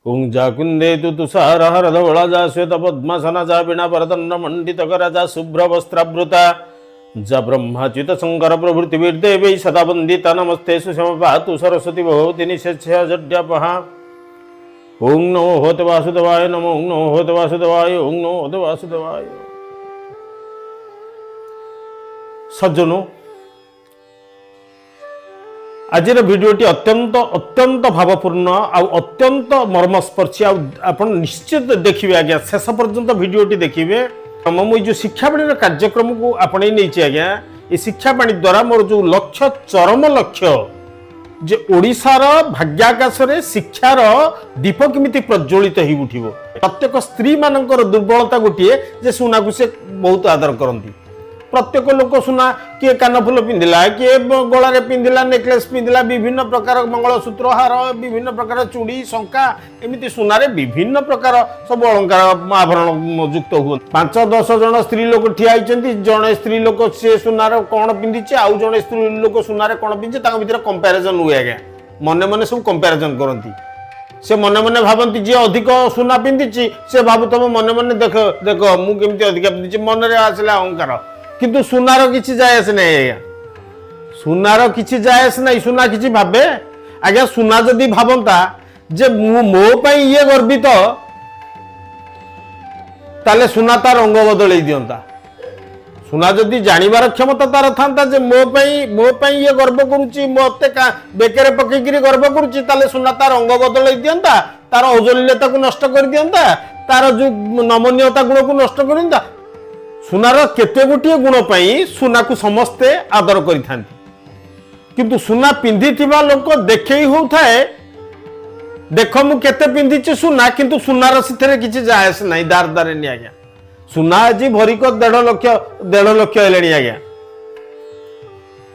ओं जाकुंदेतु तुषारहर धवला जा श्वेत पद्मासना जा वीणा वरदंड मंडित करा जा शुभ्र वस्त्रावृता जा ब्रह्माच्युत शंकर प्रभृति वीरदेवी सदा वंदिता नमस्ते सुषम पातु सरस्वती भगवती निशेष्य जड्यापहा ओं नमो होते वासुदेवाय नमो ओं नमो होते वासुदेवाय ओं नमो होते वासुदेवाय। सज्जनों, आज भिडियोटी अत्यंत अत्यंत भावपूर्ण अत्यंत मर्मस्पर्शी आप निश्चित देखिए आज्ञा शेष पर्यंत भिडियोटी देखिए। मुझे जो शिक्षावाणी कार्यक्रम को आपणे नहीं आज्ञा ये शिक्षावाणी द्वारा मोर जो लक्ष्य चरम लक्ष्य जे ओडिशार भाग्याकाश रे शिक्षार दीप केमिति प्रज्वलित हो उठिबो। प्रत्येक स्त्री मानकर दुर्बलता गोटे जे सुना को से बहुत आदर करती। प्रत्येक लोक सुना किए कानफुल पिंधिला किए गलार पिंधिला नेकलेस पिंधिला विभिन्न प्रकार मंगलसूत्र हार विभिन्न प्रकार चूड़ी शंका एमती सुनारे विभिन्न प्रकार सब अलंकार आभरण युक्त हुए। 5-10 जन स्त्री लोक ठिया जड़े स्त्री लोक सी सुनार कौन पिंधि आउ जड़े स्त्री लोक सुनार कौन पिंधे भर कंपेरिजन हुए। आज्ञा मने मने सब कंपेरिजन करती। से मने मने भावती जी अधिक सुना पिंधि से भावुव मने मने देख देख मुझे अधिक पिंधि मन आसला अहंकार किंतु सुनार किसी जायस नहीं। आज्ञा सुनार किसी जायस नहीं। सुना किसी भावे आज्ञा सुना जदि भावता जे मो पाई ये गर्वित ताले सुना तार रंग बदल दियंता। सुना जदि जानिबार क्षमता तार था जे मो पाई ये गर्व करुच्ची मते बेकेरे पकईकरी गर्व करुच्ची ताले सुना तार रंग बदल दियंता तार औजल्यता को नष्ट कर दियंता तार जो नमनीयता गुण को नष्ट कर दियंता। सुनार केते गोटे गुण पाई सुना को समस्ते आदर करिथांती किंतु सुना पिंधि थिबा लोक देखई होउथाए देख मु केते पिंधिची सुना किंतु सुनार सिथरे किछि जायस नाही। दार दारे नि आज्ञा सुना आज भरी को 1.5 लाख हेलेनी। आज्ञा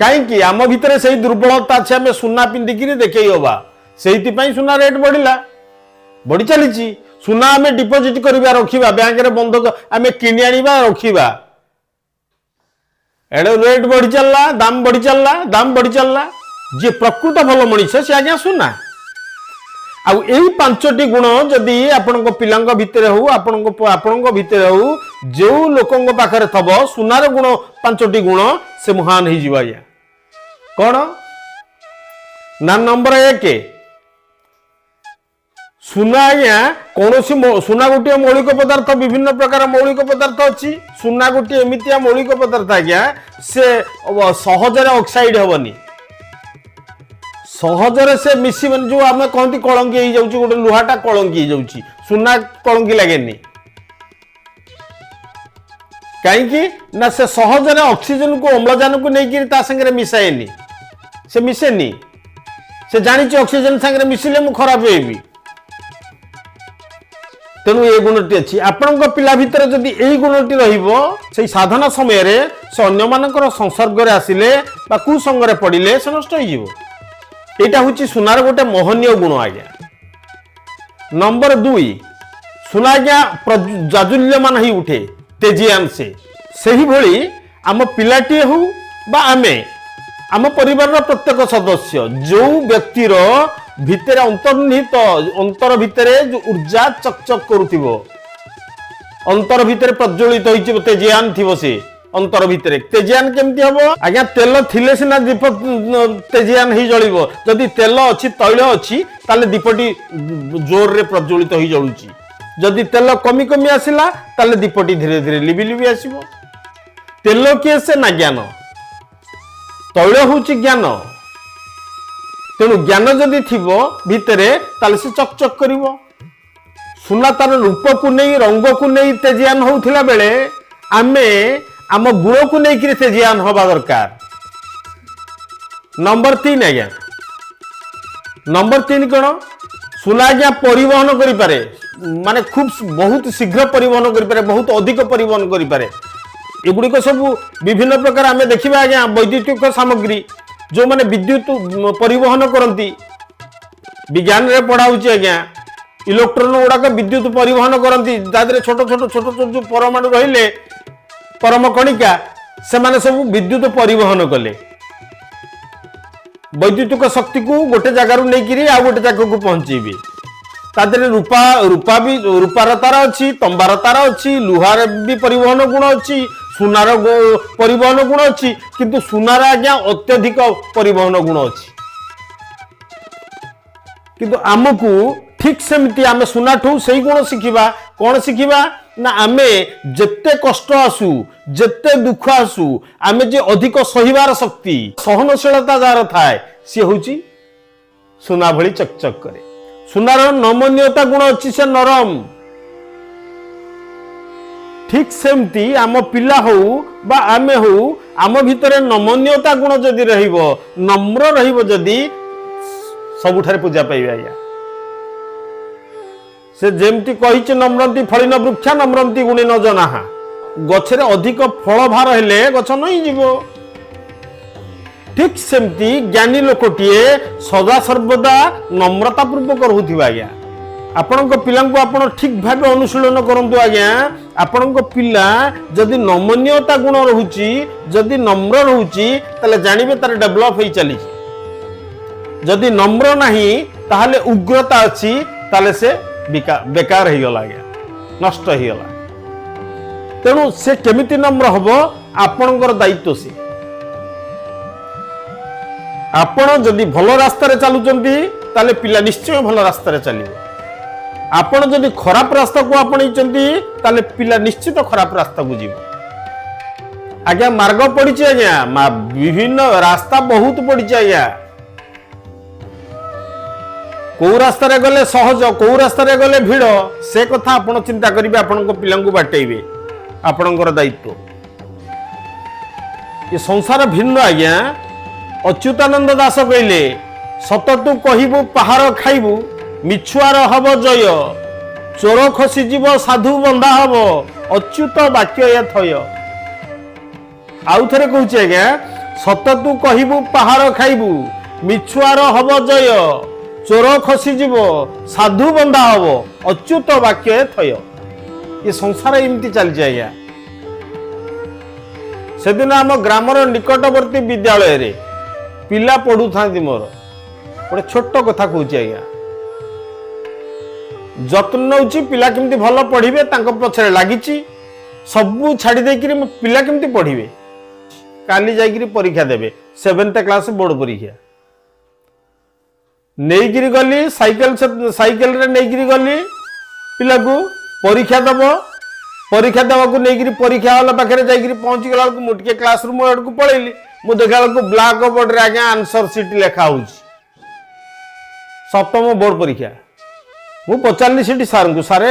कहीं आम भितर से दुर्बलता अच्छे आम सुना पिंधिकी देखई होबा सेहिति पई सुना रेट बढ़िला बढ़ी चली। सुना आम डिपोजिट करवा रखा बैंक रे बंधक आम किणी आनिबा रखा एडे रेट बढ़ी चलला दाम बढ़ी चलला जे प्रकृत भल मनीष से आज्ञा सुना। आउ यही 5टी गुण जदि आपण पिला भितर हो आपण भितर हो जो लोकों पाखरे थब सुनार गुण 5टी गुण से महान हो जाए। कौन ना नंबर 1 सुना। आज्ञा कौन सुना गोटे मौलिक पदार्थ विभिन्न प्रकार मौलिक पदार्थ अच्छी। सुना गोटे एमतिया मौलिक पदार्थ आज्ञा से सहजरे ऑक्साइड हेबनी सहजरे से मिसी जो आम कहती कलंकी हो जाउची गोटे लुहाटा कलंकी हो जाउची सुना कलंकी लागेनी कहीं ना से सहजरे ऑक्सीजन को अम्लजान को लेकिन संगे मिसाएनी से मिसेनी से जानी ऑक्सीजन संगे मिसिले मु खराब होइबी। तेणु ये गुणटी अच्छी आपण पिला भितर जदि यही गुणटी रहिबो से साधना समय रे से अन्य मानकर संसर्ग रे आसिले बा कुसंग रे पड़िले से नष्ट हो जीवो। एटा होची सुनार गोटे मोहनीय गुण। आज्ञा नंबर 2 सुना आज्ञा जाजुल्यमान ही उठे तेजियान से ही भली आम पिलाटी हो बा आमे आम परिवार प्रत्येक सदस्य जो व्यक्तिर भितर अंतर्निहित अंतर भितर जो ऊर्जा चकचक करुथिबो अंतर भितर प्रज्वलित होइछि तेजियान थिबो से अंतर भितर तेजियान केमती हबो। आज्ञा तेल थिले सिना दीप तेजियान ही जळिबो जदि तेल अछि तैल अछि ताले दीपटी जोर रे प्रज्वलित होई जळुछि। जदि तेल कमी कमी आसिला ताले दीपटी धीरे धीरे लिबि लिबि आसीबो। तेल किए से ना ज्ञान तैल होछि ज्ञान। तेणु ज्ञान जदि थिबो भितरे ताले से चकचक करिवो। सुना तार रूप को नहीं रंग को नहीं तेजियान होउथिला बेले आमे आम गुण को नहीं तेजियान होबा दरकार। नंबर 3 आज्ञा नंबर 3 कौन सुना आज्ञा परिवहन करि पारे माने खूब बहुत शीघ्र परिवहन करि पारे बहुत अधिक परिवहन करि पारे। एगुड़िक सब विभिन्न प्रकार आम देखा। आज्ञा वैद्युतिक सामग्री जो माने विद्युत परिवहन करती विज्ञान रे पढ़ा होची। आज्ञा इलेक्ट्रॉन गुड़ाक विद्युत परिवहन करती छोट छोट छोट छोट जो परमाणु रहिले परम कणिका से माने सब विद्युत परिवहन कले वैद्युतिक शक्ति को गोटे जगार नहीं आ गोटे जगह को पहुंचेबे ତା ଦେହରେ ରୂପାର ତାର ଅଛି, ତମ୍ବାର ତାର ଅଛି, ଲୁହାର ବି ପରିବହନ ଗୁଣ ଅଛି, ସୁନାର ପରିବହନ ଗୁଣ ଅଛି, କିନ୍ତୁ ସୁନାର ଆଜ୍ଞା ଅତ୍ୟଧିକ ପରିବହନ ଗୁଣ ଅଛି। କିନ୍ତୁ ଆମକୁ ଠିକ ସେମିତି ଆମେ ସୁନାଠୁ ସେଇ ଗୁଣ ଶିଖିବା। କଣ ଶିଖିବା ନା ଆମେ ଯେତେ କଷ୍ଟ ଆସୁ, ଯେତେ ଦୁଃଖ ଆସୁ, ଆମେ ଯେ ଅଧିକ ସହିବାର ଶକ୍ତି, ସହନଶୀଳତା ଯାହାର ଥାଏ, ସିଏ ହଉଛି ସୁନା ଭଳି ଚକଚକ କରେ। ସୁନାର ନମନୀୟତା ଗୁଣ ଅଛି, ସେ ନରମ। ଠିକ ସେମିତି ଆମ ପିଲା ହଉ ବା ଆମେ ହଉ, ଆମ ଭିତରେ ନମନୀୟତା ଗୁଣ ଯଦି ରହିବ, ନମ୍ର ରହିବ ଯଦି, ସବୁଠାରେ ପୂଜା ପାଇବେ ଆଜ୍ଞା। ସେ ଯେମିତି କହିଛି ନମ୍ରନ୍ତି ଫଳିନ ବୃକ୍ଷା ନମ୍ରନ୍ତି ଗୁଣି ନ ଜନାହା। ଗଛରେ ଅଧିକ ଫଳ ଭାର ହେଲେ ଗଛ ନଇଁ ଯିବ। ଠିକ ସେମିତି ଜ୍ଞାନୀ ଲୋକଟିଏ ସଦା ସର୍ବଦା ନମ୍ରତା ପୂର୍ବକ ରହୁଥିବା ଆଜ୍ଞା। ଆପଣଙ୍କ ପିଲାଙ୍କୁ ଆପଣ ଠିକ ଭାବେ ଅନୁଶୀଳନ କରନ୍ତୁ ଆଜ୍ଞା। ଆପଣଙ୍କ ପିଲା ଯଦି ନମନୀୟତା ଗୁଣ ରହୁଛି, ଯଦି ନମ୍ର ରହୁଛି, ତାହେଲେ ଜାଣିବେ ତାର ଡେଭଲପ ହେଇ ଚାଲିଛି। ଯଦି ନମ୍ର ନାହିଁ, ତାହେଲେ ଉଗ୍ରତା ଅଛି, ତାହେଲେ ସେ ବେକାର ହେଇଗଲା ଆଜ୍ଞା, ନଷ୍ଟ ହେଇଗଲା। ତେଣୁ ସେ କେମିତି ନମ୍ର ହବ, ଆପଣଙ୍କର ଦାୟିତ୍ୱ ସେ। ଆପଣ ଯଦି ଭଲ ରାସ୍ତାରେ ଚାଲୁଛନ୍ତି, ତାହେଲେ ପିଲା ନିଶ୍ଚୟ ଭଲ ରାସ୍ତାରେ ଚାଲିବ। ଆପଣ ଯଦି ଖରାପ ରାସ୍ତାକୁ ଆପଣେଇଛନ୍ତି, ତାହେଲେ ପିଲା ନିଶ୍ଚିତ ଖରାପ ରାସ୍ତାକୁ ଯିବ। ଆଜ୍ଞା ମାର୍ଗ ପଡିଛି ଆଜ୍ଞା, ବିଭିନ୍ନ ରାସ୍ତା ବହୁତ ପଡିଛି ଆଜ୍ଞା। କୋଉ ରାସ୍ତାରେ ଗଲେ ସହଜ, କୋଉ ରାସ୍ତାରେ ଗଲେ ଭିଡ଼, ସେ କଥା ଆପଣ ଚିନ୍ତା କରିବେ, ଆପଣଙ୍କ ପିଲାଙ୍କୁ ବାଟେଇବେ, ଆପଣଙ୍କର ଦାୟିତ୍ୱ। ଏ ସଂସାର ଭିନ୍ନ ଆଜ୍ଞା। ଅଚ୍ୟୁତାନନ୍ଦ ଦାସ କହିଲେ, ସତ ତୁ କହିବୁ ପାହାର ଖାଇବୁ, ମିଛୁଆର ହବ ଜୟ, ଚୋର ଖସିଯିବ ସାଧୁ ବନ୍ଧା ହବ, ଅଚ୍ୟୁତ ବାକ୍ୟ ଏ ଥୟ। ଆଉ ଥରେ କହୁଛି ଆଜ୍ଞା, ସତ ତୁ କହିବୁ ପାହାର ଖାଇବୁ, ମିଛୁଆର ହବ ଜୟ, ଚୋର ଖସିଯିବ ସାଧୁ ବନ୍ଧା ହବ, ଅଚ୍ୟୁତ ବାକ୍ୟ ଏ ଥୟ। ଏ ସଂସାର ଏମିତି ଚାଲିଛି ଆଜ୍ଞା। ସେଦିନ ଆମ ଗ୍ରାମର ନିକଟବର୍ତ୍ତୀ ବିଦ୍ୟାଳୟରେ ପିଲା ପଢୁଥାନ୍ତି। ମୋର ଗୋଟେ ଛୋଟ କଥା କହୁଛି ଆଜ୍ଞା। ଯତ୍ନ ନେଉଛି ପିଲା କେମିତି ଭଲ ପଢିବେ, ତାଙ୍କ ପଛରେ ଲାଗିଛି। ସବୁ ଛାଡି ଦେଇକିରି ପିଲା କେମିତି ପଢିବେ। କାଲି ଯାଇକିରି ପରୀକ୍ଷା ଦେବେ, 7th କ୍ଲାସ ବୋର୍ଡ ପରୀକ୍ଷା। ନେଇକିରି ଗଲି ସାଇକେଲରେ ନେଇକିରି ଗଲି ପିଲାକୁ ପରୀକ୍ଷା ଦବ। ପରୀକ୍ଷା ଦେବାକୁ ନେଇକିରି ପରୀକ୍ଷା ହଲ ପାଖରେ ଯାଇକିରି ପହଞ୍ଚିଗଲା ବେଳକୁ ମୁଁ ଟିକେ କ୍ଲାସ ରୁମ ଆଡକୁ ପଳେଇଲି। ମୁଁ ଦେଖିଲା ବେଳକୁ ବ୍ଲାକ୍ ବୋର୍ଡରେ ଆଜ୍ଞା ଆନ୍ସର ସିଟ୍ ଲେଖା ହଉଛି, 7ମ ବୋର୍ଡ ପରୀକ୍ଷା। ମୁଁ ପଚାରିଲି ସେଠି ସାର୍ଙ୍କୁ, ସାରେ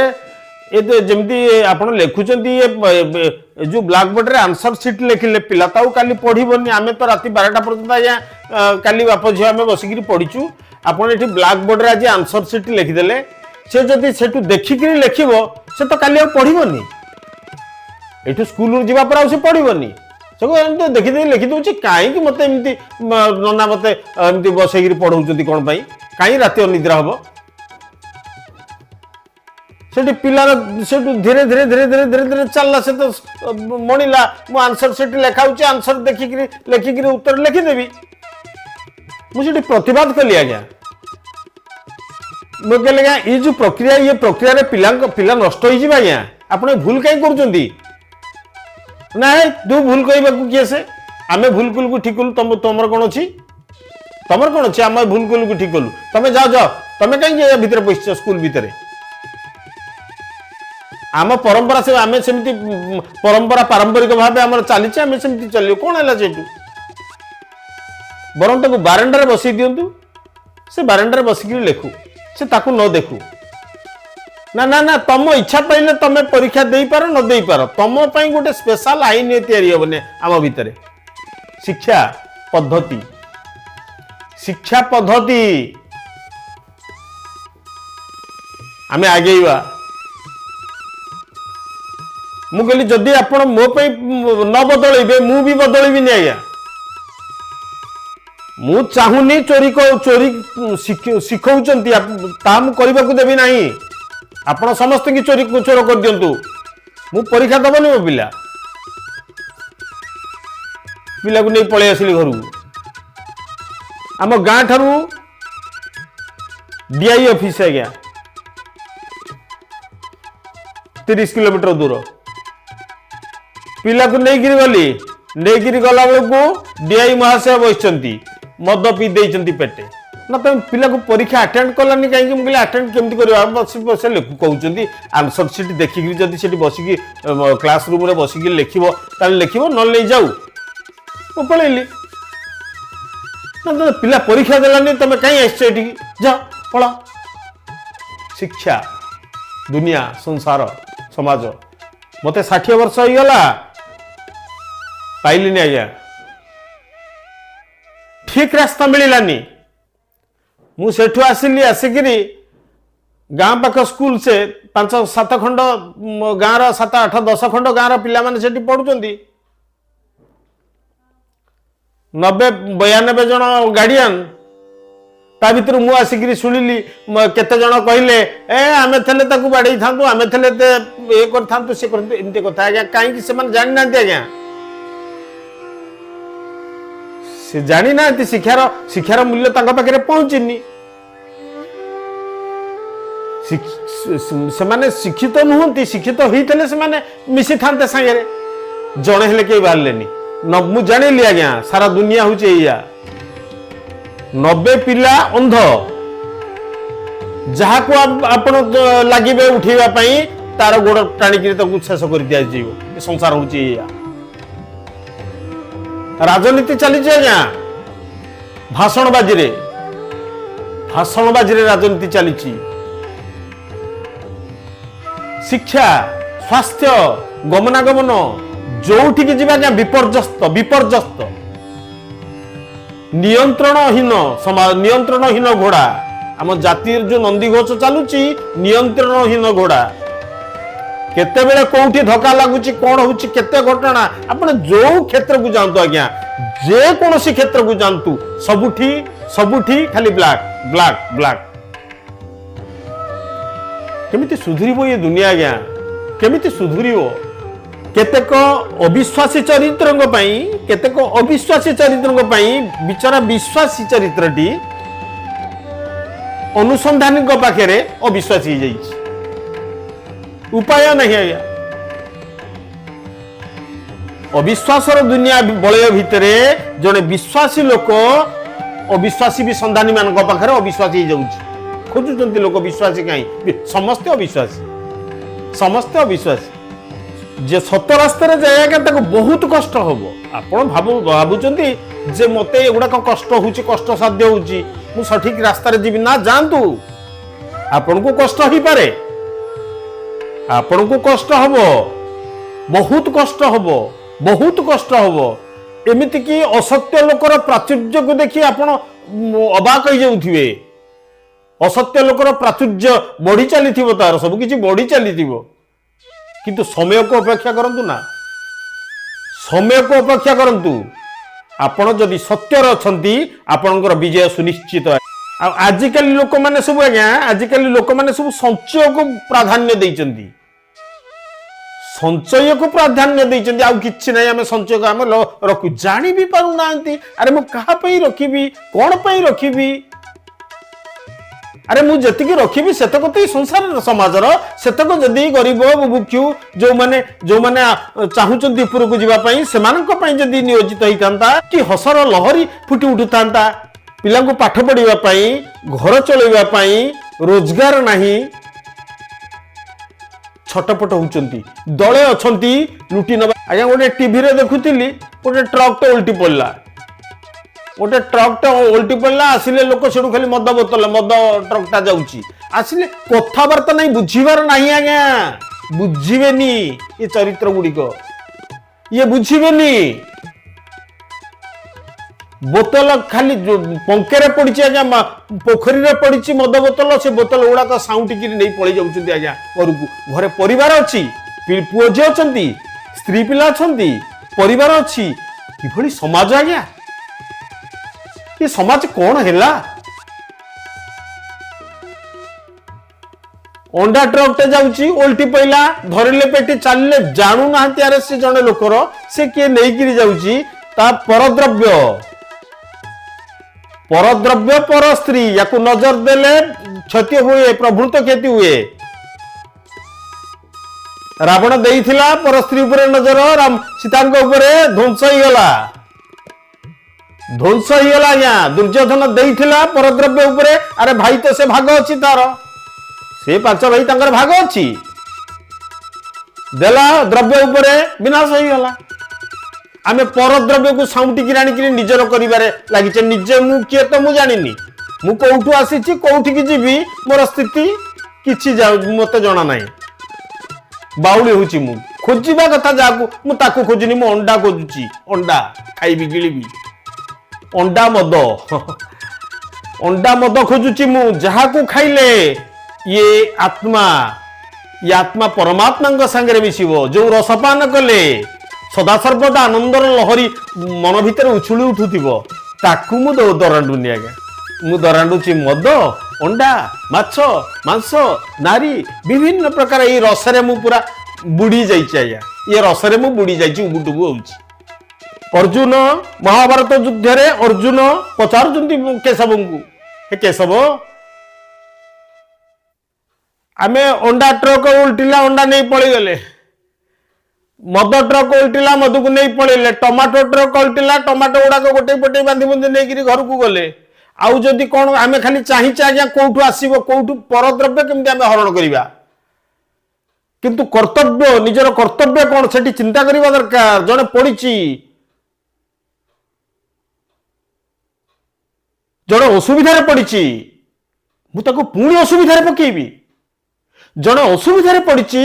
ଏ ଯେମିତି ଆପଣ ଲେଖୁଛନ୍ତି, ଯୋଉ ବ୍ଲାକ୍ ବୋର୍ଡରେ ଆନ୍ସର ସିଟ୍ ଲେଖିଲେ ପିଲା ତ ଆଉ କାଲି ପଢିବନି। ଆମେ ତ ରାତି 12ଟା ପର୍ଯ୍ୟନ୍ତ ଆଜ୍ଞା କାଲି ବାପ ଝିଅ ଆମେ ବସିକିରି ପଢିଛୁ। ଆପଣ ଏଠି ବ୍ଲାକ୍ ବୋର୍ଡରେ ଆଜି ଆନ୍ସର ସିଟ୍ ଲେଖିଦେଲେ, ସେ ଯଦି ସେଠୁ ଦେଖିକିରି ଲେଖିବ, ସେ ତ କାଲି ଆଉ ପଢିବନି। ଏଠୁ ସ୍କୁଲରୁ ଯିବା ପରେ ଆଉ ସେ ପଢିବନି। ସେ ଏମିତି ଦେଖିଦେଇ ଲେଖିଦେଉଛି, କାହିଁକି ମତେ ଏମିତି ନନା ମତେ ଏମିତି ବସେଇକିରି ପଢଉଛନ୍ତି କଣ ପାଇଁ, କାହିଁ ରାତି ଅନିଦ୍ରା ହବ। ସେଠି ପିଲାର ସେଠୁ ଧୀରେ ଧୀରେ ଧୀରେ ଧୀରେ ଧୀରେ ଧୀରେ ଚାଲିଲା। ସେ ତ ମଣିଲା, ମୁଁ ଆନ୍ସର ସେଠି ଲେଖା ହଉଛି, ଆନ୍ସର ଦେଖିକିରି ଲେଖିକିରି ଉତ୍ତର ଲେଖିଦେବି। ମୁଁ ସେଠି ପ୍ରତିବାଦ କଲି ଆଜ୍ଞା। ମୁଁ କହିଲି ଆଜ୍ଞା, ଏଇ ଯୋଉ ପ୍ରକ୍ରିୟା, ଏ ପ୍ରକ୍ରିୟାରେ ପିଲା ନଷ୍ଟ ହେଇଯିବ ଆଜ୍ଞା। ଆପଣ ଭୁଲ କାହିଁ କରୁଛନ୍ତି? ନାଇଁ ତୁ ଭୁଲ କହିବାକୁ କିଏ ସେ? ଆମେ ଭୁଲ କଲୁ ଠିକ କଲୁ, ତମର କଣ ଅଛି? ତମର କଣ ଅଛି? ଆମେ ଭୁଲ କଲୁ ଠିକ କଲୁ, ତମେ ଯାଅ। ତମେ କାହିଁକି ଏ ଭିତରେ ବସିଛ ସ୍କୁଲ ଭିତରେ? ଆମ ପରମ୍ପରା ସେ, ଆମେ ସେମିତି ପରମ୍ପରା ପାରମ୍ପରିକ ଭାବେ ଆମର ଚାଲିଛି, ଆମେ ସେମିତି ଚାଲିବୁ। କଣ ହେଲା ସେଇଠୁ? ବରଂ ତାକୁ ବାରଣ୍ଡାରେ ବସେଇ ଦିଅନ୍ତୁ, ସେ ବାରଣ୍ଡାରେ ବସିକିରି ଲେଖୁ, ସେ ତାକୁ ନ ଦେଖୁ। ନା ନା ନା, ତମ ଇଚ୍ଛା ପାଇଲେ ତମେ ପରୀକ୍ଷା ଦେଇପାର ନ ଦେଇପାର, ତମ ପାଇଁ ଗୋଟେ ସ୍ପେଶାଲ ଆଇନ ତିଆରି ହବନି ଆମ ଭିତରେ। ଶିକ୍ଷା ପଦ୍ଧତି ଆମେ ଆଗେଇବା। ମୁଁ କହିଲି ଯଦି ଆପଣ ମୋ ପାଇଁ ନ ବଦଳେଇବେ, ମୁଁ ବି ବଦଳେଇବିନି ଆଜ୍ଞା। ମୁଁ ଚାହୁଁନି ଚୋରି ଶିଖଉଛନ୍ତି, ତାହା ମୁଁ କରିବାକୁ ଦେବି ନାହିଁ। ଆପଣ ସମସ୍ତେ କି ଚୋର କରିଦିଅନ୍ତୁ, ମୁଁ ପରୀକ୍ଷା ଦବନି। ମୋ ପିଲାକୁ ନେଇ ପଳେଇ ଆସିଲି ଘରକୁ। ଆମ ଗାଁ ଠାରୁ ଡିଆଇ ଅଫିସ ଆଜ୍ଞା 30 किलोमीटर दूर पिला को नहीं गला बेलू डीआई महाशय बसती मद पी देती पेटे ना तुम पिला को परीक्षा अटेंड कलानी कहीं मुझे अटेंड केमती कर कहते आंसर सीट देखिकी जब बसिकी क्लास रूम बसिकी लिख लिख न जाऊ मुझे पलैली ना पिला परीक्षा देलानी तुम कहीं आसटी जा पढ़ शिक्षा दुनिया संसार समाज मत 60 वर्ष हो गला पाइलिनी आज्ञा ठीक रास्ता मिलानी मुठू आसिली आसिकी गाँ पाख स्कूल से 5-7 खंड गाँव 7-8-10 खंड गाँव पिला पढ़ुंट 90-92 जन गार्डियन ता भर मु आसिक शुणिली केते जन कहले आमे थे बाड़े था आमे थे ये कर सी एमती कथा आज्ञा कहीं जानी ना आज्ञा से जानी ना शिक्षार मूल्य पाखे पहुंचनी से शिक्षित नुहति शिक्षित होते से मिसी था सागे जड़े हेले कहीं बाहर मु जानी आज्ञा सारा दुनिया हूँ 90 पिला अंध जहाँ को आप लगे उठेवाई तार गोड़ टाणिक शेष कर दि संसार हूँ राजनीति चली आज्ञा भाषणबाजी राजनीति चली शिक्षा स्वास्थ्य गमनागमन जो विपर्यस्त नियंत्रणहीन समाज नियंत्रणहीन घोड़ा आम जाति जो नंदी घोष चलुची नियंत्रणहीन घोड़ा केतेबेले कोठी धक्का लगुची कौन होची केते घटना आपण जो क्षेत्र को जानतु आज्ञा जे कौन सी क्षेत्र को जानतु सबुठी खाली ब्लैक ब्लैक ब्लैक केमिति सुधरिबो ये दुनिया आज्ञा केमिति सुधरिबो केतेक अविश्वासी चरित्रंग पई केतेक अविश्वासी चरित्रंग पई बिचारा विश्वासी चरित्रटी अनुसंधानी पाखे अविश्वासी हो जाइए उपाय नहीं आज्ञा अविश्वासर दुनिया बलय भितर जड़े विश्वासी लोक अविश्वासी भी संधानी मान पाखे अविश्वासी हो जाऊँ खोजुंट लोक विश्वासी कहीं समस्ते अविश्वासी जे सत रास्तार जाए बहुत कष्ट हम आपण भावुंट जे मत एगुड़ाक कष्ट हो कष्ट साध्य हो सठिक रास्तार जीवी ना जातु आपण को कष्ट हो पारे आपण को कष्ट हम बहुत कष्ट हम एमती कि असत्य लोकर प्राचुर्य को देखी आपण अबाक हो जाउथिबे असत्य लोकर प्राचुर्य बढ़ी चली तार सब किछि बढ़ी चली किंतु समय को अपेक्षा करंतु ना समय को अपेक्षा करंतु आपण जदि सत्यर अछंती आपणकर विजय सुनिश्चित आजिकल लोक माने सब आज्ञा आजिकल लोक माने सब संचय को प्राधान्य देइचंती संचय को प्राधान्य देइचंती आ किछि नै आमे संचय को आमे रखु जानि भी पारु नांती अरे मु कहा पई रखिबी कोन पई रखिबी अरे मुझे रखी सेतक तो संसार समाजर सेतक जदि गरीब बुभुक्षु जो माने चाहूचंती ऊपर को जीवाई से जदि नियोजित होता कि हसर लहरी फुटी उठु था पिला पाठ पढ़ाई घर चलवाई रोजगार नहीं छटपट होती दले अच्छी लुटि नवा आज्ञा गोटे टीवी रे देखुली गोटे ट्रक तो उल्टी पड़ला गोटे ट्रक टा उल्टी पड़ला आसिले लोक सेठू खाली मद बोतल मद ट्रक टा जाउची आसिले कथाबार्ता नहीं बुझीबार नहीं आज्ञा बुझीबेनी ये चरित्र गुड़िक ये बुझीबेनी बोतल खाली पंखेरे पड़ी आज्ञा पोखरी रे पड़ी मद बोतल से बोतल गुड़ाक साउंटिकी नहीं पलि जाउछन्ती आज्ञा घर घरे परिवार अच्छी पुओ झी अच्छी स्त्री पिला अच्छी परिवार अच्छी किभली समाज आज्ञा ये समाज कौन हैला अंडा ट्रक टे जाउची उल्टी पइला धरिले पेटी चालले जानू नाहंती आरे से जने लोकर से के नेइकिरी जाउची ता परद्रव्य पर स्त्री याकू नजर देले क्षति हुए प्रभुत क्षति हुए ରାବଣ ଦେଇଥିଲା ପର ସ୍ତ୍ରୀ ଉପରେ ନଜର, ସୀତାଙ୍କ ଉପରେ ଧ୍ୱଂସ ହେଇଗଲା। ଧ୍ୱଂସ ହେଇଗଲା ଆଜ୍ଞା। ଦୁର୍ଯ୍ୟୋଧନ ଦେଇଥିଲା ପରଦ୍ରବ୍ୟ ଉପରେ, ଆରେ ଭାଇ ତ ସେ ଭାଗ ଅଛି ତାର, ସେ 5 ଭାଇ ତାଙ୍କର ଭାଗ ଅଛି, ଦେଲା ଦ୍ରବ୍ୟ ଉପରେ ବିନାଶ ହେଇଗଲା। ଆମେ ପରଦ୍ରବ୍ୟକୁ ସାଉଁଟିକି ଆଣିକିରି ନିଜର କରିବାରେ ଲାଗିଛେ। ନିଜେ ମୁଁ କିଏ ତ ମୁଁ ଜାଣିନି, ମୁଁ କୋଉଠୁ ଆସିଛି କୋଉଠିକି ଯିବି ମୋର ସ୍ଥିତି କିଛି ମତେ ଜଣା ନାହିଁ। ବାଉଳି ହଉଛି ମୁଁ, ଖୋଜିବା କଥା ଯାହାକୁ, ମୁଁ ତାକୁ ଖୋଜୁନି। ମୁଁ ଅଣ୍ଡା ଖୋଜୁଛି, ଅଣ୍ଡା ଖାଇବି ଗିଳିବି, ଅଣ୍ଡା ମଦ ଅଣ୍ଡା ମଦ ଖୋଜୁଛି ମୁଁ, ଯାହାକୁ ଖାଇଲେ ଇଏ ଆତ୍ମା ପରମାତ୍ମାଙ୍କ ସାଙ୍ଗରେ ମିଶିବ। ଯୋଉ ରସପାନ କଲେ ସଦାସର୍ବଦା ଆନନ୍ଦର ଲହରୀ ମନ ଭିତରେ ଉଛୁଳି ଉଠୁଥିବ, ତାକୁ ମୁଁ ଦରାଣ୍ଡୁନି ଆଜ୍ଞା। ମୁଁ ଦରାଣ୍ଡୁଛି ମଦ, ଅଣ୍ଡା, ମାଛ, ମାଂସ, ନାରୀ, ବିଭିନ୍ନ ପ୍ରକାର ଏଇ ରସରେ ମୁଁ ପୁରା ବୁଡି ଯାଇଛି ଆଜ୍ଞା। ଏ ରସରେ ମୁଁ ବୁଡି ଯାଇଛି, ଉବୁଟୁବୁ ହଉଛି। ଅର୍ଜୁନ ମହାଭାରତ ଯୁଦ୍ଧରେ ଅର୍ଜୁନ ପଚାରୁଛନ୍ତି କେଶବଙ୍କୁ, ହେ କେଶବ, ଆମେ ଅଣ୍ଡା ଟ୍ରକ ଉଲ୍ଟିଲା, ଅଣ୍ଡା ନେଇ ପଳେଇଗଲେ, ମଦ ଟ୍ରକ ଉଲ୍ଟିଲା, ମଧୁକୁ ନେଇ ପଳେଇଲେ, ଟମାଟୋ ଟ୍ରକ ଉଲ୍ଟିଲା, ଟମାଟୋ ଗୁଡାକ ଗୋଟେଇ ପଟେଇ ବାନ୍ଧି ବୁନ୍ଧି ନେଇକିରି ଘରକୁ ଗଲେ। ଆଉ ଯଦି କଣ ଆମେ ଖାଲି ଚାହିଁଛେ ଆଜ୍ଞା କୋଉଠୁ ଆସିବ, କୋଉଠୁ ପରଦ୍ରବ୍ୟ କେମିତି ଆମେ ହରଣ କରିବା, କିନ୍ତୁ କର୍ତ୍ତବ୍ୟ, ନିଜର କର୍ତ୍ତବ୍ୟ କଣ ସେଠି ଚିନ୍ତା କରିବା ଦରକାର। ଜଣେ ପଡିଛି, ଜଣେ ଅସୁବିଧାରେ ପଡିଛି, ମୁଁ ତାକୁ ପୁଣି ଅସୁବିଧାରେ ପକେଇବି। ଜଣେ ଅସୁବିଧାରେ ପଡିଛି,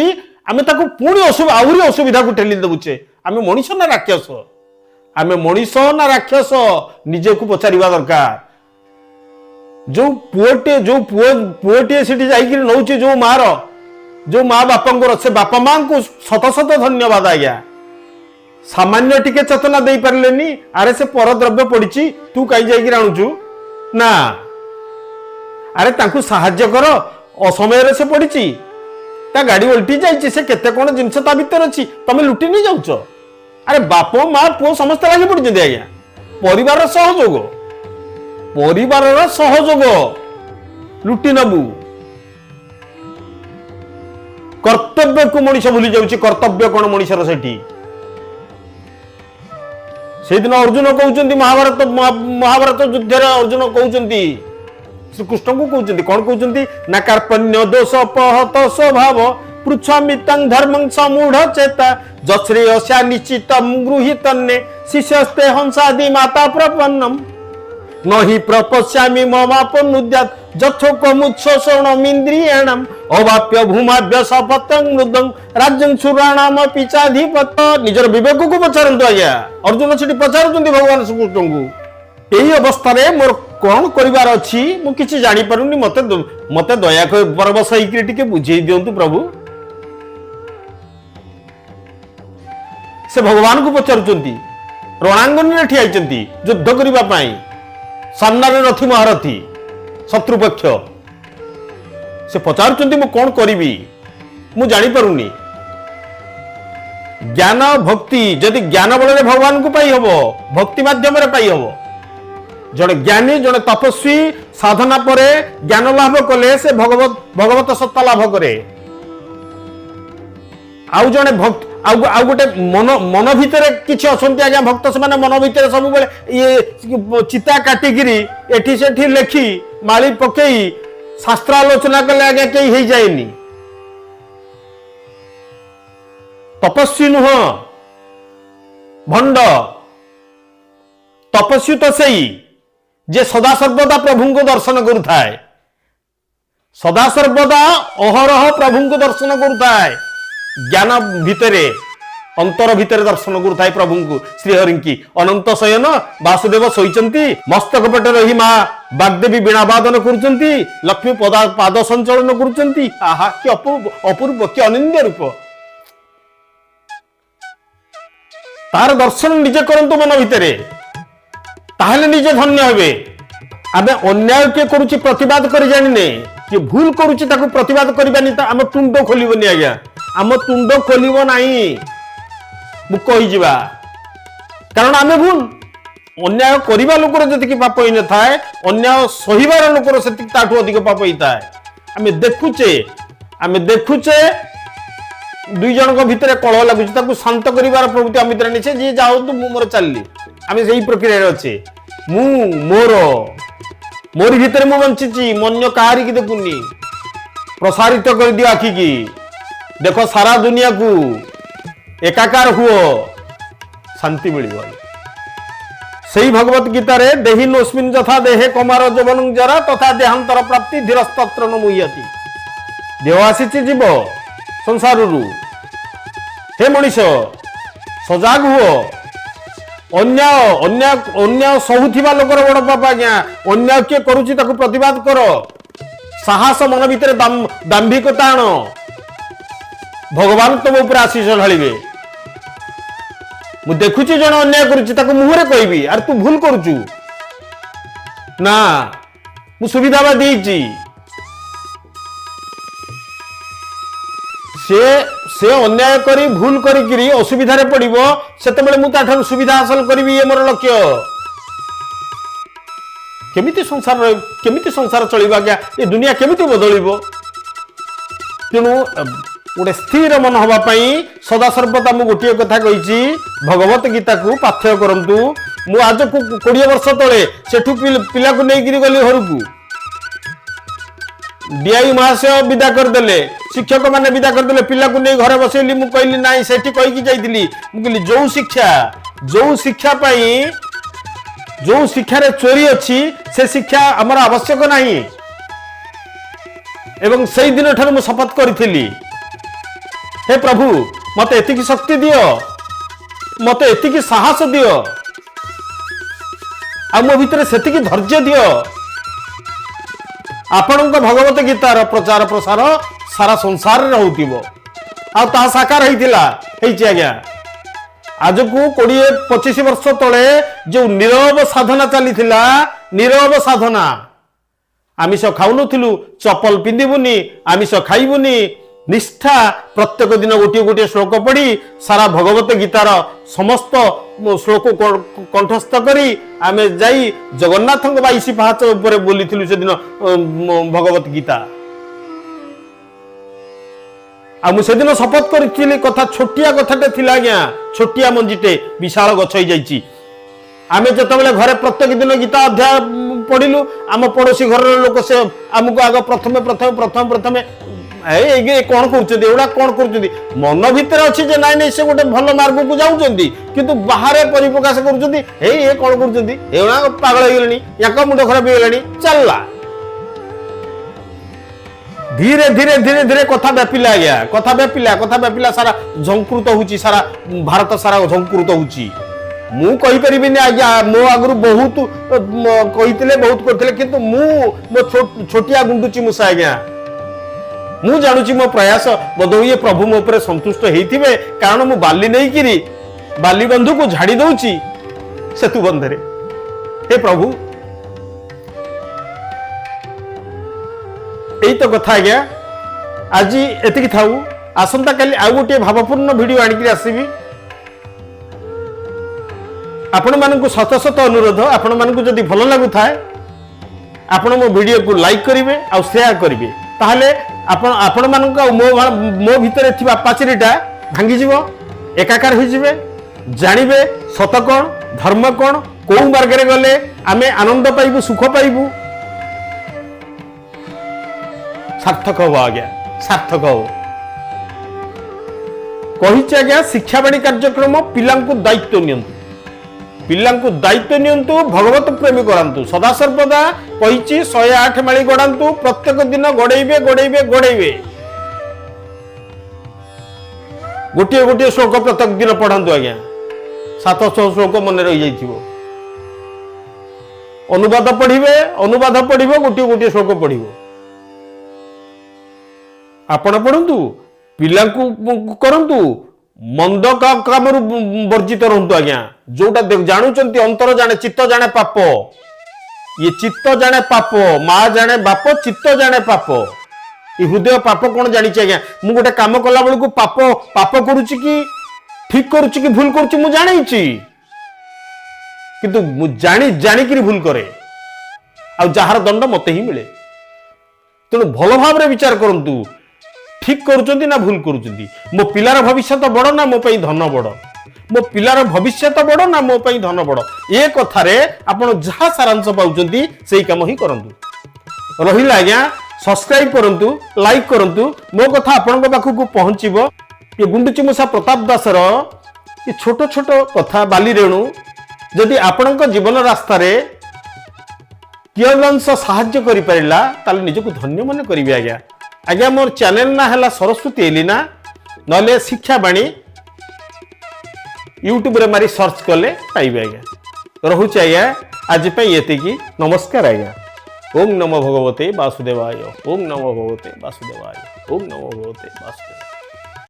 ଆମେ ତାକୁ ପୁଣି ଆହୁରି ଅସୁବିଧାକୁ ଠେଲି ଦେବୁଛେ। ଆମେ ମଣିଷ ନା ରାକ୍ଷସ? ଆମେ ମଣିଷ ନା ରାକ୍ଷସ ନିଜକୁ ପଚାରିବା ଦରକାର। ଯୋଉ ପୁଅଟିଏ ସେଠି ଯାଇକି ନଉଛି, ଯୋଉ ମା ବାପାଙ୍କର, ସେ ବାପା ମାଙ୍କୁ ଶତ ଶତ ଧନ୍ୟବାଦ ଆଜ୍ଞା। ସାମାନ୍ୟ ଟିକେ ଚେତନା ଦେଇପାରିଲେନି, ଆରେ ସେ ପରଦ୍ରବ୍ୟ ପଡିଛି, ତୁ କାହିଁ ଯାଇକି ଆଣୁଛୁ ନା, ଆରେ ତାଙ୍କୁ ସାହାଯ୍ୟ କର, ଅସମୟରେ ସେ ପଡିଛି, ତା ଗାଡି ଓଲଟି ଯାଇଛି, ସେ କେତେ କଣ ଜିନିଷ ତା ଭିତରେ ଅଛି, ତମେ ଲୁଟି ନେଇ ଯାଉଛ। ଆରେ ବାପ ମା ପୁଅ ସମସ୍ତେ ଲାଗି ପଡିଛନ୍ତି ଆଜ୍ଞା। ପରିବାରର ସହଯୋଗ ଲୁଟି ନବୁ। କର୍ତ୍ତବ୍ୟକୁ ମଣିଷ ଭୁଲି ଯାଉଛି। କର୍ତ୍ତବ୍ୟ କଣ ମଣିଷର ସେଠି? ସେଇଦିନ ଅର୍ଜୁନ କହୁଛନ୍ତି, ମହାଭାରତ ଯୁଦ୍ଧରେ ଅର୍ଜୁନ କହୁଛନ୍ତି, ଶ୍ରୀକୃଷ୍ଣଙ୍କୁ କହୁଛନ୍ତି, କଣ କହୁଛନ୍ତି ନା, କାର୍ପଣ୍ୟ ଦୋଷ ପହତ ସ୍ୱଭାବ ପୃଚ୍ଛାମି ତଂ ଧର୍ମଂ ସମୂଢ ଚେତା ଯଶ୍ରେୟସ୍ୟା ନିଶ୍ଚିତଂ ଗୃହୀତନ୍ନେ ଶିଷ୍ୟସ୍ତେ ହଂସାଦି ମାତା ପ୍ରପନ୍ନମ୍ नहि प्रपश्यामि ममापनुद्यात् जथोकमुच्छोषणमिन्द्रियाणाम् अवाप्य भूमाभ्य सपतं मृदं राज्यं सुराणामपि चाधिपत्य। निजर विवेक को पचारंतु आज्ञा। अर्जुन सेठी पचारुचंती भगवान श्रीकृष्ण को, एही अवस्था रे मोर कोन करिवार अछि, मु किछि जानि पारुनी, मते दया कर परबस हेकि टिके बुझेई दियंतु प्रभु। से भगवान को पचारुचंती, रणांगन रे ठियाइचंती युद्ध करिबा पई, सामने रथी महारथी शत्रुपक्ष, से पचारुचंती मु कोन करिवि, मु जानि पारुनी। ज्ञान भक्ति जदि ज्ञान बल भगवान को पाई हबो, भक्ति माध्यम रे पाई हबो। जड़े ज्ञानी जड़े तपस्वी साधना परे ज्ञान लाभ कले से भगवत सत्ता लाभ करे। आउ जड़े भक्त आउ गोटे मन भितर किछि असंति आज्ञा भक्त, से माने मन भितर सब बेले ये चिता काटिगिरी एठी सेठी लेखी माली पकेई शास्त्र आलोचना कले आज्ञा कई हेई जाएनी। तपस्वी नुह भंड, तपस्वी तो सही जे सदा सर्वदा प्रभु को दर्शन करुथाए, सदा सर्वदा अहरह प्रभु को दर्शन करुथाए, ज्ञान भितरे अंतर भितरे दर्शन करुथाए प्रभु को। श्रीहरि की अनंत शयन वासुदेव शोइचंती, मस्तक पटे रही मां बागदेवी वीणा वादन करुचंती, लक्ष्मी पाद संचलन करुचंती। आहा कि अपूर्व कि अनिंद्य रूप। तार दर्शन निजे करंतु मन भितरे, ताहले निजे धन्य हेबे। आमे अन्याय के करूची प्रतिवाद करि जानिने, कि भूल करूची ताकू प्रतिवाद करिबानी, ता आम तुंड खोलिबनी आज्ञा, आम तुंड खोलिब नाही, मुक होई जिबा। कारण आमे भूल अन्याय करिबा लोकर जतिकि पाप होई न थाए, अन्याय सहिबार लोकर सेति ताठू अधिक पाप होई थाए। आमे देखुचे दुई जन भितर कलह लगुच शांत कर प्रवृत्ति आम भितर नहीं जी जाओ तू मोर चलली आम से प्रक्रिया अच्छे मोर मोरी भितर मु बंची मन कहारी की देखुनी प्रसारित कर दियो आखि की देख सारा दुनिया को एकाकार हुओ शांति मिल सही भगवत गीता रे देहि नोस्मिन जथा देहे कमार जवन जरा तथा देहांतर प्राप्ति धीरस्तत्र न मुह्यति देह आसी जीव संसार रु हे मनीष सजाग हुओ अन्याय अन्याय अन्याय सहुथिबा लोकर बड़ पाप आज्ञा अन्याय किए करूची ताकू प्रतिवाद कर साहस मन भितर दाम्भिकता आण भगवान तुम ऊपर आशीष ढालिबे मु देखुची जन अन्याय करूची ताकू मुहरे कहबी आर तू भूल करूचू ना मु सुविधा बा देइची से अन्याय करी भूल करी असुविधा रे पड़िबो सेतेबेले मु ताठन सुविधा हासिल करबी ये मोर लक्ष्य केमिति संसार चलिबा क्या ये दुनिया केमिति बदलिबो तेणु गोटे स्थिर मन हवा पाई सदा सर्वदा मु गोटे कथा कहिची भगवत गीता को पाठ्य करंतु मु आज को 20 वर्ष तले सेठु पिला को नै गिरी गली घर को डीआई महाशय विदा करदेले शिक्षक माने विदा करदेले पिला को नहीं घरे बसेली मु कहली नाही सेठी कहि की जाइतिली मु कहली जो शिक्षा पाई जो शिक्षा रे चोरी अच्छी से शिक्षा हमर आवश्यक नहीं एवं सही दिन ठार मु शपथ करिथिली हे प्रभु मते एतिकी शक्ति दियो मते एतिकी साहस दियो आ मो भितर सेतिकी धैर्य दियो आपण भगवत गीतार प्रचार प्रसार सारा संसार होतिबो आ ता साकार होइतिला हेछि आज्ञा आज को 20-25 वर्ष तले जो नीरव साधना चली नीरव साधना आमिष खाऊनु चपल पिंधिबुनी आमिष खाइबुनी निष्ठा प्रत्येक दिन गोटे गोटे श्लोक पढ़ी सारा भगवत गीतार समस्त श्लोक कंठस्थ करी आमे जाई जगन्नाथ 22 पाहाच ऊपर बोली से दिन भगवत गीता से दिन शपथ करी कथा छोटिया कथाटे थिला आज्ञा छोटिया मंजीटे विशाल गछ हो जाइछि आमे जतबेले घरे प्रत्येक दिन गीता अध्याय पढ़िलु आम पड़ोसी घर लोक से आमको आग प्रथम ए कौन करा कौन कर मन भितर अच्छी जे नाई से गोटे भल मार्ग को जाऊँगी किंतु बाहर परिप्रकाश कर कौन कर पागल हो मुंड खराब हो चलला धीरे धीरे धीरे धीरे कथा व्यापिला आज्ञा कथा व्यापिला सारा झंकृत होची सारा भारत सारा झंकृत होची मु कहि परिबिनी आज्ञा मो आगु बहुत कहितले बहुत करथिले किंतु मो छोटिया गुंडुची मुसा आज्ञा मु जानुची मो प्रयास बदौए प्रभु मो ऊपर संतुष्ट हेइथिबे कारण मु बाली नै किरी बाली बंधु को झाड़ी दउची सेतु बंधरे हे प्रभु एई तो कथा आज्ञा आज एतिकी थाउ आसंता काली आ गोटे भावपूर्ण वीडियो आनिकरी आसीबी आपण मानकु शत शत अनुरोध आपण मानकु जदि भल लागु थाए आपण मो वीडियो को लाइक करिवे आ शेयर करिवे ताहले आपण मानक मो भितर थिबा पाचरीटा भांगी जीवो एकाकार हो जिवे जानिबे सत कोन धर्म कोन को मार्ग रे गले आमे आनंद पाइबु सुख पाइबु सार्थक हो आज्ञा सार्थक हो कहिछि आज्ञा शिक्षावाणी कार्यक्रम पिलांकु दायित्व नियंतु पिलांकु दायित्व नियंतु भगवत प्रेमी करांतु सदा सर्वदा कहिछि 108 माळी गडांतु प्रत्येक दिन गडैबे गडैबे गडैबे गोटे गोटे श्लोक प्रत्येक दिन पढ़ांतु आज्ञा 700 श्लोक मन रही जाइथिबो अनुवाद पढ़िबो गोटे गोटे श्लोक पढ़िबो आपण पढ़ंतु पिलांकु करंतु मंद काम वर्जित रहतु आज्ञा जोटा जानुचंती अंतर जाने चित्त जाने पाप ये चित्त जाने पाप माँ जाने बाप चित्त जाने पाप ये हृदय पाप कौन जानी आज्ञा मु गोटे काम कला बेलू पाप पाप करुच्ची कि ठीक करुच्ची कि भूल करुच्ची मु जानी किंतु मु जानी भूल करे आ जार दंड मते ही मिले तेणु भल भाव विचार करंतु ଠିକ କରୁଛନ୍ତି ନା ଭୁଲ କରୁଛନ୍ତି, ମୋ ପିଲାର ଭବିଷ୍ୟତ ବଡ ନା ମୋ ପାଇଁ ଧନ ବଡ, ମୋ ପିଲାର ଭବିଷ୍ୟତ ବଡ ନା ମୋ ପାଇଁ ଧନ ବଡ, ଏ କଥାରେ ଆପଣ ଯାହା ସାରାଂଶ ପାଉଛନ୍ତି ସେଇ କାମ ହିଁ କରନ୍ତୁ। ରହିଲା ଆଜ୍ଞା, ସବସ୍କ୍ରାଇବ କରନ୍ତୁ, ଲାଇକ୍ କରନ୍ତୁ, ମୋ କଥା ଆପଣଙ୍କ ପାଖକୁ ପହଞ୍ଚିବ। ଏ ଗୁଣ୍ଡୁଚି ମୂଷା ପ୍ରତାପ ଦାସର ଏ ଛୋଟ ଛୋଟ କଥା ବାଲି ରେଣୁ ଯଦି ଆପଣଙ୍କ ଜୀବନ ରାସ୍ତାରେ କିୟଦଂଶ ସାହାଯ୍ୟ କରିପାରିଲା ତାହେଲେ ନିଜକୁ ଧନ୍ୟ ମନେ କରିବି ଆଜ୍ଞା। ଆଜ୍ଞା ମୋର ଚ୍ୟାନେଲ ନା ହେଲା ସରସ୍ୱତୀ ଏଲିନା, ନହେଲେ ଶିକ୍ଷାବାଣୀ ୟୁଟ୍ୟୁବରେ ମାରି ସର୍ଚ୍ଚ କଲେ ପାଇବେ ଆଜ୍ଞା। ରହୁଛି ଆଜ୍ଞା ଆଜି ପାଇଁ ଏତିକି, ନମସ୍କାର ଆଜ୍ଞା। ଓಂ ନମୋ ଭଗବତେ ବାସୁଦେବାୟ, ଓಂ ନମୋ ଭଗବତେ ବାସୁଦେବାୟ, ଓಂ ନମୋ ଭଗବତେ ବାସୁଦେବାୟ।